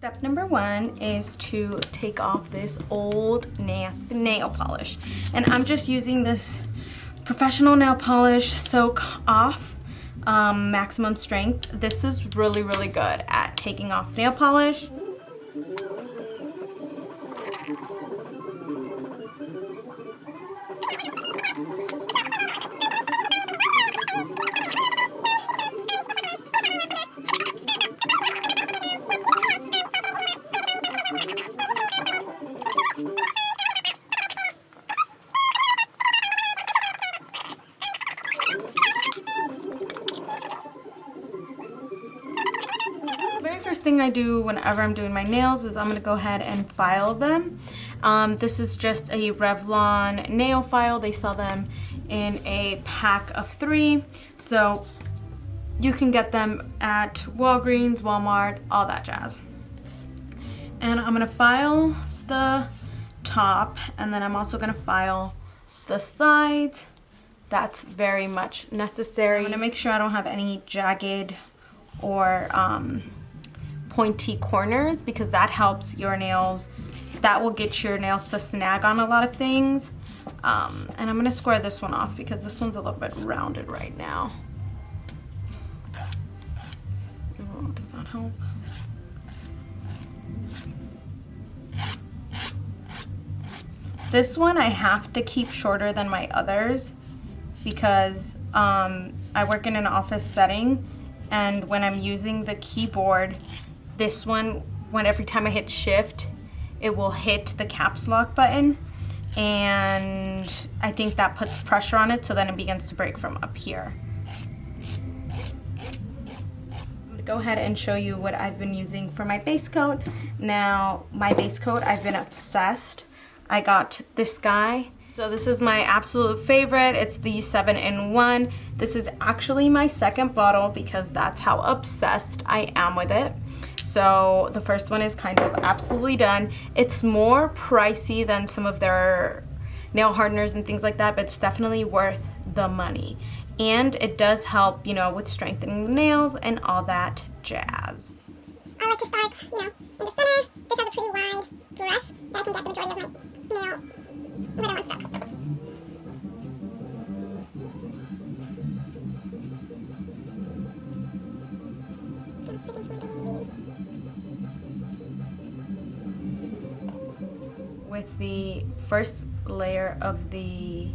Step number one is to take off this old nasty nail polish. And I'm just using this professional nail polish Soak Off maximum strength. This is really, really good at taking off nail polish. First thing I do whenever I'm doing my nails is I'm going to go ahead and file them. This is just a Revlon nail file. They sell them in a pack of 3, so you can get them at Walgreens, Walmart, all that jazz. And I'm going to file the top, and then I'm also going to file the sides. That's very much necessary. I'm going to make sure I don't have any jagged or pointy corners, because that helps your nails. That will get your nails to snag on a lot of things. And I'm going to square this one off because this one's a little bit rounded right now. Oh, does that help? This one I have to keep shorter than my others because I work in an office setting, and when I'm using the keyboard, this one, every time I hit shift, it will hit the caps lock button, and I think that puts pressure on it, so then it begins to break from up here. I'm going to go ahead and show you what I've been using for my base coat. Now, my base coat, I've been obsessed. I got this guy. So this is my absolute favorite. It's the 7-in-1. This is actually my second bottle because that's how obsessed I am with it. So the first one is kind of absolutely done. It's more pricey than some of their nail hardeners and things like that, but it's definitely worth the money. And it does help, you know, with strengthening the nails and all that jazz. I like to start, in the center. This has a pretty wide brush that I can get the majority of my nail within one stroke. With the first layer of the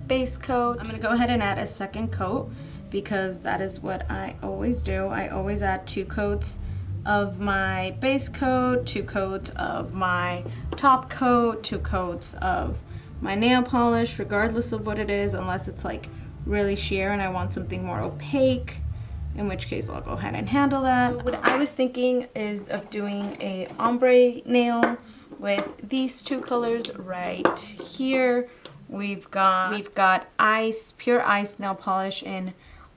base coat, I'm going to go ahead and add a second coat because that is what I always do. I always add 2 coats of my base coat, 2 coats of my top coat, 2 coats of my nail polish, regardless of what it is, unless it's like really sheer and I want something more opaque, in which case I'll go ahead and handle that. What I was thinking is of doing a ombre nail with these 2 colors right here. We've got ice, pure ice nail polish in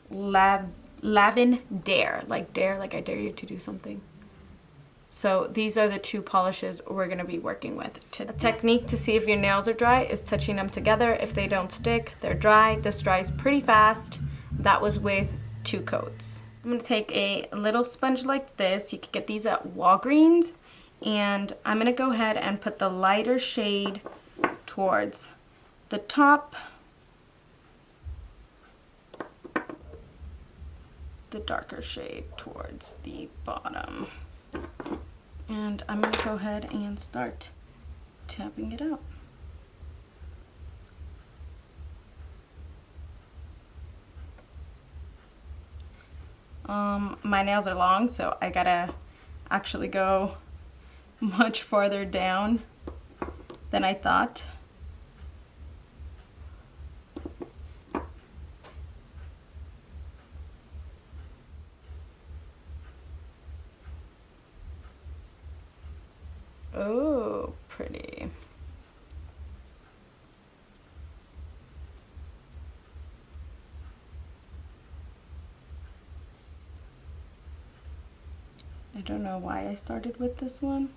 Lavin Dare, like I dare you to do something. So these are the 2 polishes we're going to be working with today. A technique to see if your nails are dry is touching them together. If they don't stick, they're dry. This dries pretty fast. That was with 2 coats. I'm going to take a little sponge like this. You can get these at Walgreens. And I'm going to go ahead and put the lighter shade towards the top, the darker shade towards the bottom. And I'm going to go ahead and start tapping it out. My nails are long, so I gotta actually go much farther down than I thought. Oh, pretty. I don't know why I started with this one.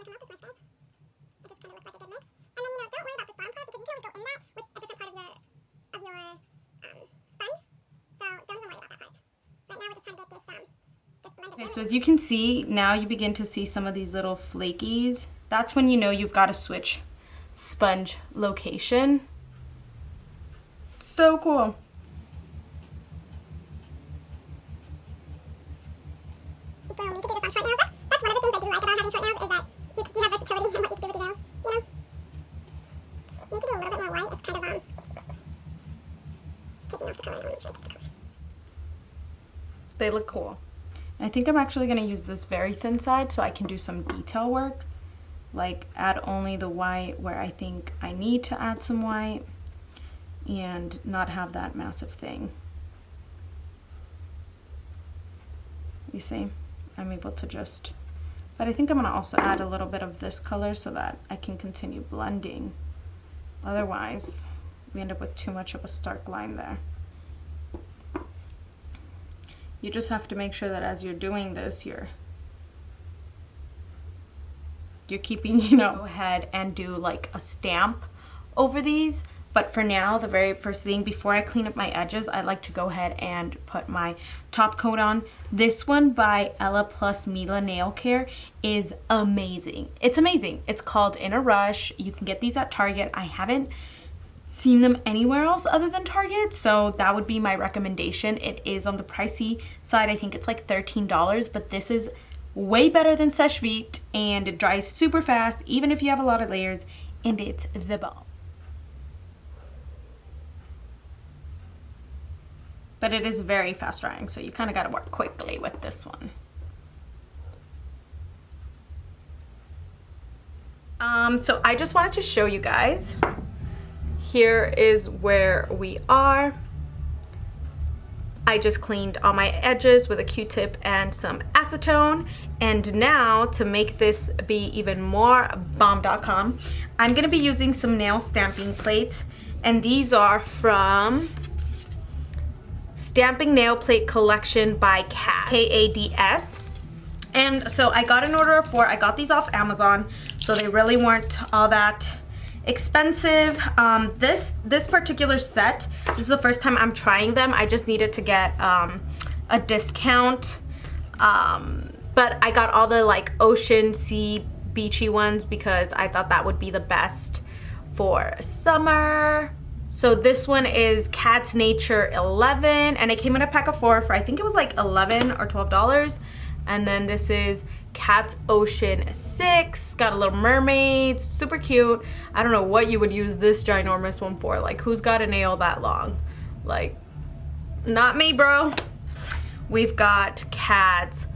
come out, this is my size. It just kind of looks like a good mix. And then, don't worry about this bottom part because you can always go in that with a different part of your sponge. So don't even worry about that part. Right now we're just trying to get this blended. Okay, so as you can see, now you begin to see some of these little flakies. That's when you know you've got to switch sponge location. So cool. Boom, you can do this on short nails. That's one of the things I do like about having short nails is that you have versatility in what you can do with your nails, You need to do a little bit more white. It's kind of, taking off the color. I want to make sure I keep the color. They look cool. And I think I'm actually going to use this very thin side so I can do some detail work. Like add only the white where I think I need to add some white and not have that massive thing. You see? I'm able to just, but I think I'm going to also add a little bit of this color so that I can continue blending. Otherwise, we end up with too much of a stark line there. You just have to make sure that as you're doing this, you're keeping, go ahead and do like a stamp over these. But for now, the very first thing, before I clean up my edges, I like to go ahead and put my top coat on. This one by Ella Plus Mila Nail Care is amazing. It's amazing. It's called In a Rush. You can get these at Target. I haven't seen them anywhere else other than Target, so that would be my recommendation. It is on the pricey side. I think it's like $13, but this is way better than Seche Vite, and it dries super fast, even if you have a lot of layers, and it's the bomb. But it is very fast drying, so you kind of got to work quickly with this one. So I just wanted to show you guys. Here is where we are. I just cleaned all my edges with a Q-tip and some acetone. And now to make this be even more bomb.com, I'm going to be using some nail stamping plates. And these are from Stamping Nail Plate Collection by Kads, K-A-D-S. And so I got an order of 4. I got these off Amazon, so they really weren't all that expensive. This particular set, this is the first time I'm trying them. I just needed to get a discount. But I got all the like ocean, sea, beachy ones because I thought that would be the best for summer. So this one is Kads Nature 11, and it came in a pack of 4 for I think it was like $11 or $12. And then this is Kads Ocean 6, got a little mermaid, super cute. I don't know what you would use this ginormous one for. Like, who's got a nail that long? Like, not me, bro. We've got Kads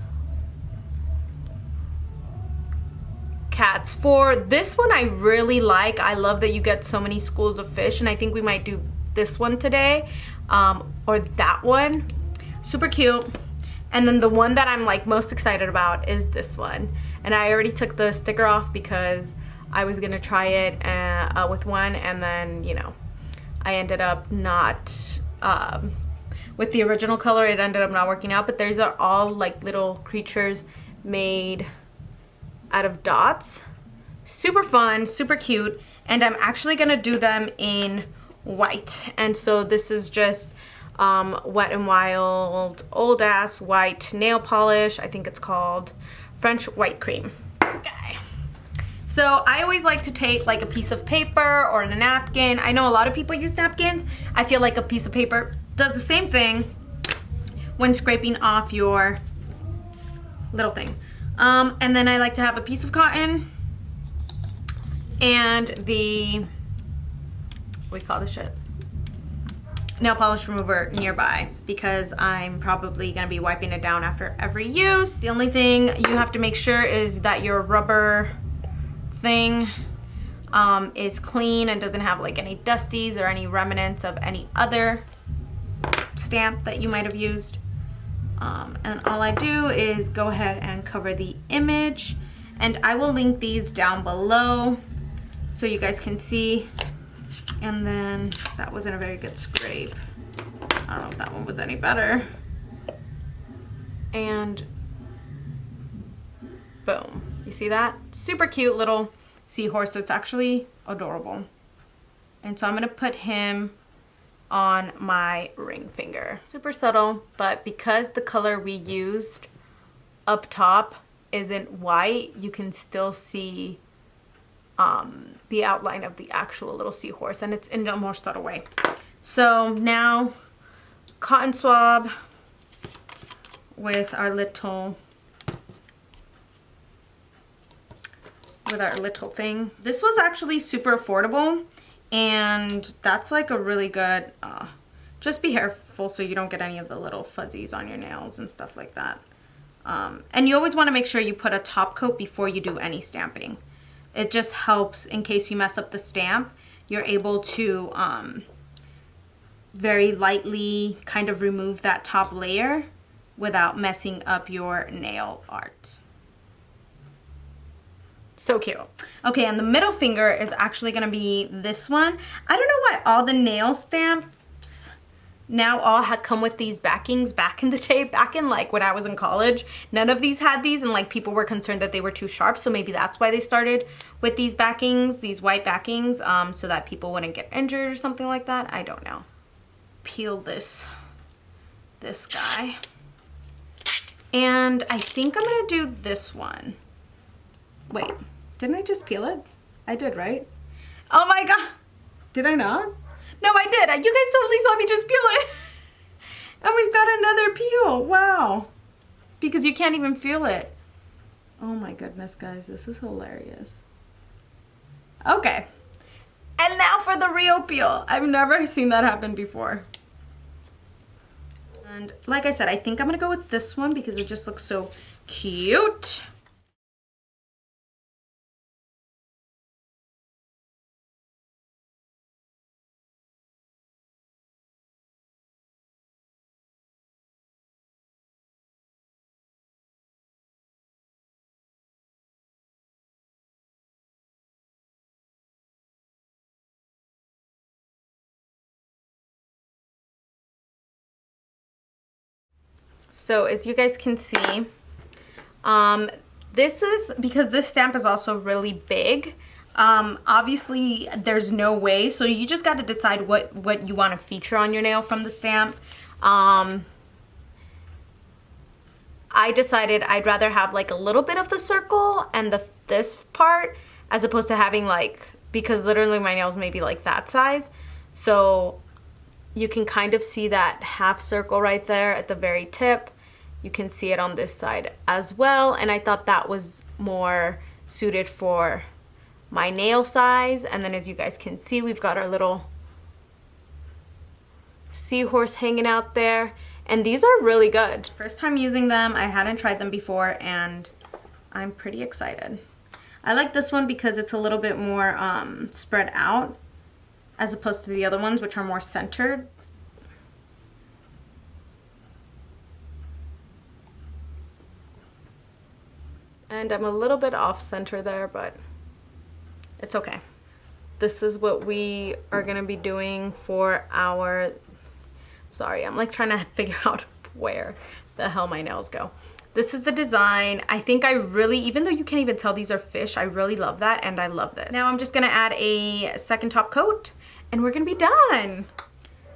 4. This one I really like. I love that you get so many schools of fish, and I think we might do this one today, or that one. Super cute. And then the one that I'm like most excited about is this one. And I already took the sticker off because I was gonna try it with one, and then, I ended up not, with the original color, it ended up not working out. But these are all like little creatures made out of dots. Super fun, super cute. And I'm actually gonna do them in white. And so this is just Wet n Wild old ass white nail polish. I think it's called French White Cream. Okay. So I always like to take like a piece of paper or a napkin. I know a lot of people use napkins. I feel like a piece of paper does the same thing when scraping off your little thing. And then I like to have a piece of cotton and the, what do we call this shit? Nail polish remover nearby, because I'm probably gonna be wiping it down after every use. The only thing you have to make sure is that your rubber thing is clean and doesn't have like any dusties or any remnants of any other stamp that you might have used. And all I do is go ahead and cover the image, and I will link these down below so you guys can see. And then that wasn't a very good scrape. I don't know if that one was any better. And boom. You see that? Super cute little seahorse. So it's actually adorable. And so I'm going to put him on my ring finger. Super subtle, but because the color we used up top isn't white, you can still see the outline of the actual little seahorse, and it's in a more subtle way. So now cotton swab with our little thing. This was actually super affordable, and that's like a really good, just be careful so you don't get any of the little fuzzies on your nails and stuff like that. And you always want to make sure you put a top coat before you do any stamping. It just helps in case you mess up the stamp. You're able to very lightly kind of remove that top layer without messing up your nail art. So cute. Okay, and the middle finger is actually going to be this one. I don't know why all the nail stamps now all had come with these backings back in the day, back in like when I was in college. None of these had these, and like people were concerned that they were too sharp, so maybe that's why they started with these backings, these white backings, so that people wouldn't get injured or something like that. I don't know. Peel this guy. And I think I'm gonna do this one. Wait, didn't I just peel it? I did, right? Oh my god, did I not? No, I did. You guys totally saw me just peel it. And we've got another peel. Wow. Because you can't even feel it. Oh my goodness, guys. This is hilarious. Okay. And now for the real peel. I've never seen that happen before. And like I said, I think I'm going to go with this one because it just looks so cute. So as you guys can see, this is, because this stamp is also really big, obviously there's no way, so you just got to decide what you want to feature on your nail from the stamp. I decided I'd rather have like a little bit of the circle and this part, as opposed to having like, because literally my nails may be like that size, so you can kind of see that half circle right there at the very tip. You can see it on this side as well, and I thought that was more suited for my nail size. And then as you guys can see, we've got our little seahorse hanging out there, and these are really good. First time using them, I hadn't tried them before, and I'm pretty excited. I like this one because it's a little bit more spread out, as opposed to the other ones, which are more centered. And I'm a little bit off center there, but it's okay. This is what we are gonna be doing for our, sorry, I'm like trying to figure out where the hell my nails go. This is the design. I think I really, even though you can't even tell these are fish, I really love that, and I love this. Now I'm just gonna add a second top coat, and we're gonna be done.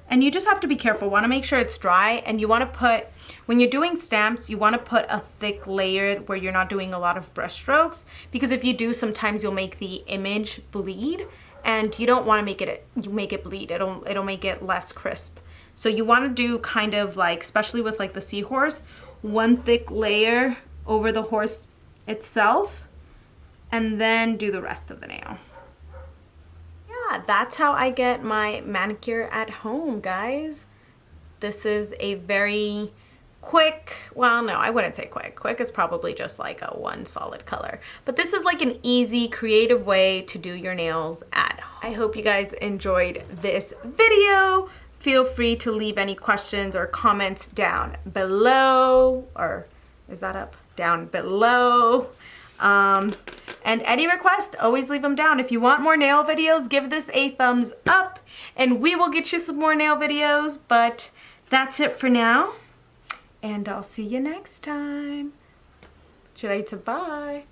And you just have to be careful. Want to make sure it's dry, and you want to put, when you're doing stamps, you want to put a thick layer where you're not doing a lot of brush strokes, because if you do, sometimes you'll make the image bleed, and you don't want to make it bleed. It'll make it less crisp. So you want to do kind of like, especially with like the seahorse, one thick layer over the horse itself, and then do the rest of the nail. That's how I get my manicure at home, guys. This is a very quick, well, no, I wouldn't say quick. Quick is probably just like a one solid color. But this is like an easy, creative way to do your nails at home. I hope you guys enjoyed this video. Feel free to leave any questions or comments down below, or is that up? Down below. And any request, always leave them down. If you want more nail videos, give this a thumbs up, and we will get you some more nail videos. But that's it for now, and I'll see you next time. Should I say bye?